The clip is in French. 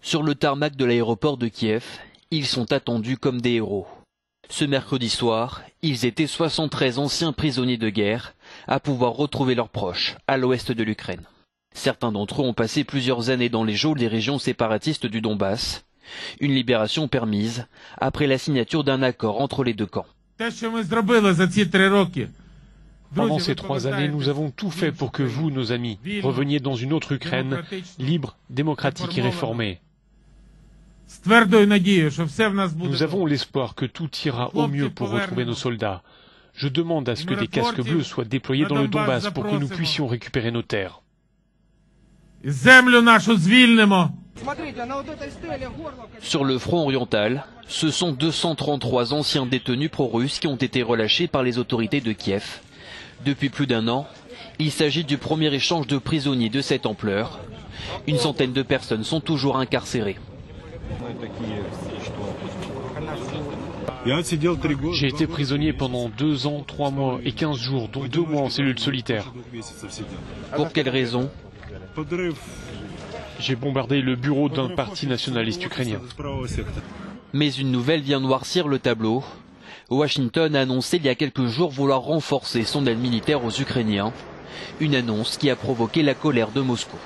Sur le tarmac de l'aéroport de Kiev, ils sont attendus comme des héros. Ce mercredi soir, ils étaient 73 anciens prisonniers de guerre à pouvoir retrouver leurs proches à l'ouest de l'Ukraine. Certains d'entre eux ont passé plusieurs années dans les geôles des régions séparatistes du Donbass. Une libération permise après la signature d'un accord entre les deux camps. Pendant ces 3 années, nous avons tout fait pour que vous, nos amis, reveniez dans une autre Ukraine, libre, démocratique et réformée. Nous avons l'espoir que tout ira au mieux pour retrouver nos soldats. Je demande à ce que des casques bleus soient déployés dans le Donbass pour que nous puissions récupérer nos terres. Sur le front oriental, ce sont 233 anciens détenus pro-russes qui ont été relâchés par les autorités de Kiev. Depuis plus d'1 an, il s'agit du premier échange de prisonniers de cette ampleur. Une centaine de personnes sont toujours incarcérées. J'ai été prisonnier pendant 2 ans, 3 mois et 15 jours, dont 2 mois en cellule solitaire. Pour quelle raison? J'ai bombardé le bureau d'un parti nationaliste ukrainien. Mais une nouvelle vient noircir le tableau. Washington a annoncé il y a quelques jours vouloir renforcer son aide militaire aux Ukrainiens. Une annonce qui a provoqué la colère de Moscou.